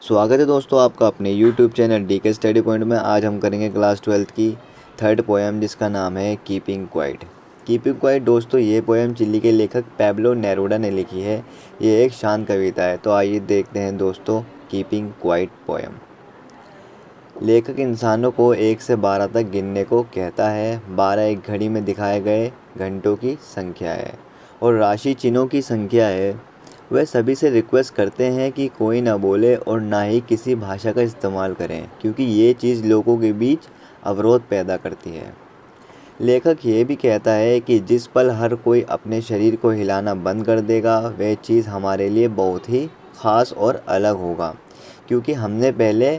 स्वागत है दोस्तों आपका अपने YouTube channel DK study point में। आज हम करेंगे क्लास 12 की थर्ड पोएम जिसका नाम है कीपिंग क्वाइट। कीपिंग क्वाइट दोस्तों ये पोएम चिली के लेखक पैब्लो नेरूदा ने लिखी है। ये एक शांत कविता है। तो आइए देखते हैं दोस्तों कीपिंग क्वाइट पोएम। लेखक इंसानों को 1 से 12 तक गिनने को कहता है। 12 एक घड़ी में दिखाए गए घंटों की संख्या है और राशि चिन्हों की संख्या है। वह सभी से रिक्वेस्ट करते हैं कि कोई ना बोले और ना ही किसी भाषा का इस्तेमाल करें, क्योंकि ये चीज़ लोगों के बीच अवरोध पैदा करती है। लेखक ये भी कहता है कि जिस पल हर कोई अपने शरीर को हिलाना बंद कर देगा, वह चीज़ हमारे लिए बहुत ही ख़ास और अलग होगा, क्योंकि हमने पहले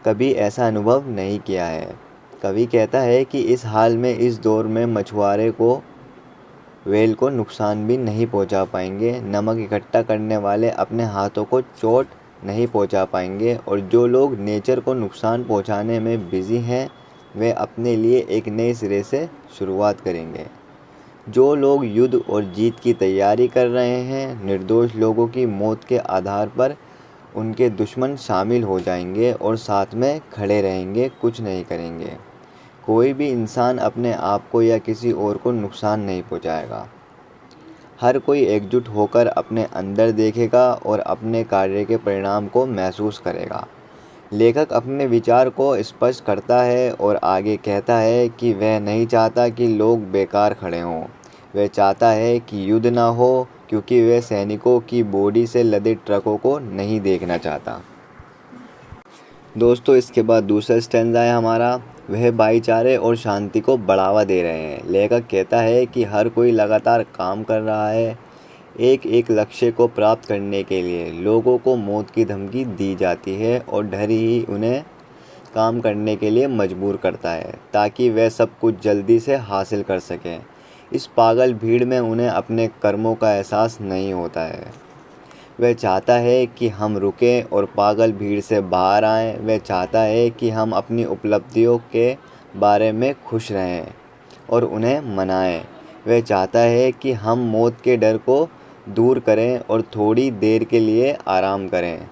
कभी ऐसा अनुभव नहीं किया है। कवि कहता है कि इस हाल में, इस दौर में मछुआरे को, व्हेल को नुकसान भी नहीं पहुंचा पाएंगे। नमक इकट्ठा करने वाले अपने हाथों को चोट नहीं पहुंचा पाएंगे और जो लोग नेचर को नुकसान पहुंचाने में बिजी हैं, वे अपने लिए एक नए सिरे से शुरुआत करेंगे। जो लोग युद्ध और जीत की तैयारी कर रहे हैं, निर्दोष लोगों की मौत के आधार पर उनके दुश्मन शामिल हो जाएंगे और साथ में खड़े रहेंगे, कुछ नहीं करेंगे। कोई भी इंसान अपने आप को या किसी और को नुकसान नहीं पहुंचाएगा। हर कोई एकजुट होकर अपने अंदर देखेगा और अपने कार्य के परिणाम को महसूस करेगा। लेखक अपने विचार को स्पष्ट करता है और आगे कहता है कि वह नहीं चाहता कि लोग बेकार खड़े हों। वह चाहता है कि युद्ध ना हो, क्योंकि वह सैनिकों की बॉडी से लदे ट्रकों को नहीं देखना चाहता। दोस्तों इसके बाद दूसरा स्टैंजा है हमारा, वह भाईचारे और शांति को बढ़ावा दे रहे हैं। लेखक कहता है कि हर कोई लगातार काम कर रहा है एक एक लक्ष्य को प्राप्त करने के लिए। लोगों को मौत की धमकी दी जाती है और डर ही उन्हें काम करने के लिए मजबूर करता है, ताकि वह सब कुछ जल्दी से हासिल कर सकें। इस पागल भीड़ में उन्हें अपने कर्मों का एहसास नहीं होता है। वह चाहता है कि हम रुकें और पागल भीड़ से बाहर आएं। वह चाहता है कि हम अपनी उपलब्धियों के बारे में खुश रहें और उन्हें मनाएं। वह चाहता है कि हम मौत के डर को दूर करें और थोड़ी देर के लिए आराम करें।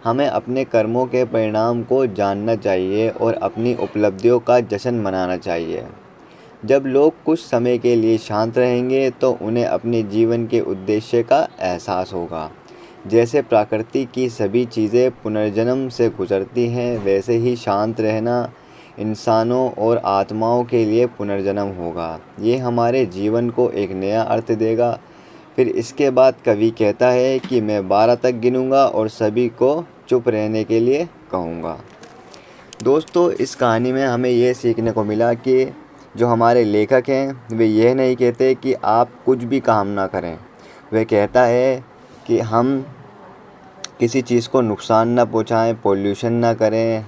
हमें अपने कर्मों के परिणाम को जानना चाहिए और अपनी उपलब्धियों का जश्न मनाना चाहिए। जब लोग कुछ समय के लिए शांत रहेंगे तो उन्हें अपने जीवन के उद्देश्य का एहसास होगा। जैसे प्रकृति की सभी चीज़ें पुनर्जन्म से गुजरती हैं, वैसे ही शांत रहना इंसानों और आत्माओं के लिए पुनर्जन्म होगा। ये हमारे जीवन को एक नया अर्थ देगा। फिर इसके बाद कवि कहता है कि मैं 12 तक गिनूंगा और सभी को चुप रहने के लिए कहूँगा। दोस्तों इस कहानी में हमें ये सीखने को मिला कि जो हमारे लेखक हैं वे यह नहीं कहते कि आप कुछ भी काम ना करें। वे कहता है कि हम किसी चीज़ को नुकसान ना पहुंचाएं, पोल्यूशन ना करें,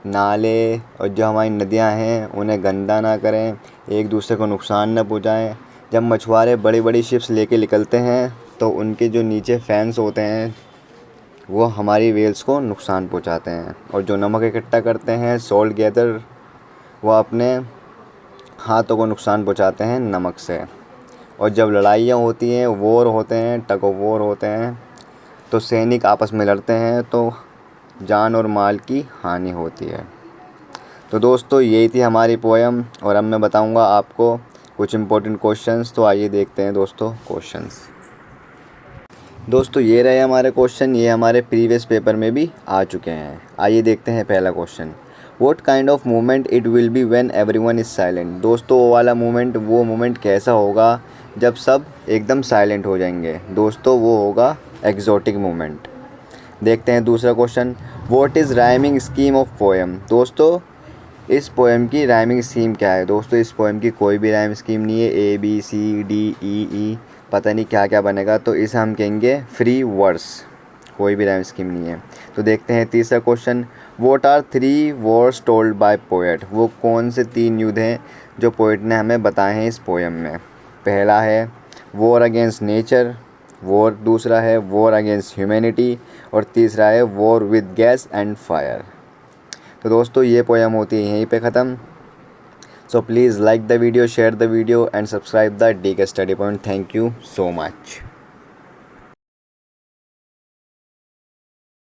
नाले और जो हमारी नदियां हैं उन्हें गंदा ना करें, एक दूसरे को नुकसान ना पहुंचाएं। जब मछुआरे बड़ी बड़ी शिप्स लेके निकलते हैं तो उनके जो नीचे फैंस होते हैं वो हमारी वेल्स को नुकसान पहुंचाते हैं। और जो नमक इकट्ठा करते हैं, सॉल्ट गैदर, वो अपने हाथों को नुकसान पहुंचाते हैं नमक से। और जब लड़ाइयाँ होती हैं, वॉर होते हैं, टग ऑफ वॉर होते हैं, तो सैनिक आपस में लड़ते हैं तो जान और माल की हानि होती है। तो दोस्तों यही थी हमारी पोएम और अब मैं बताऊंगा आपको कुछ इम्पोर्टेंट क्वेश्चंस। तो आइए देखते हैं दोस्तों क्वेश्चंस। दोस्तों ये रहे हमारे क्वेश्चन, ये हमारे प्रीवियस पेपर में भी आ चुके हैं। आइए देखते हैं पहला question, what kind of movement it will be when everyone is silent. दोस्तों वो वाला मूवमेंट, वो मूवमेंट कैसा होगा जब सब एकदम साइलेंट हो जाएंगे। दोस्तों वो होगा एक्जोटिक मूवमेंट। देखते हैं दूसरा question, what is rhyming scheme of poem. दोस्तों इस पोएम की राइमिंग स्कीम क्या है। दोस्तों इस पोएम की कोई भी राइम स्कीम नहीं है, ABCDEE पता नहीं क्या क्या बनेगा, तो इसे हम कहेंगे फ्री वर्स, कोई भी राइम स्कीम नहीं है। तो देखते हैं तीसरा question, what are 3 wars told by poet. वो कौन से 3 युद्ध हैं जो पोएट ने हमें बताए हैं इस पोएम में। पहला है वॉर अगेंस्ट नेचर, वॉर दूसरा है वॉर अगेंस्ट ह्यूमैनिटी और तीसरा है war with gas and fire. तो दोस्तों ये पोएम होती है यहीं पे ख़त्म। So please like the video, share the video and subscribe the DK study point. Thank you so much.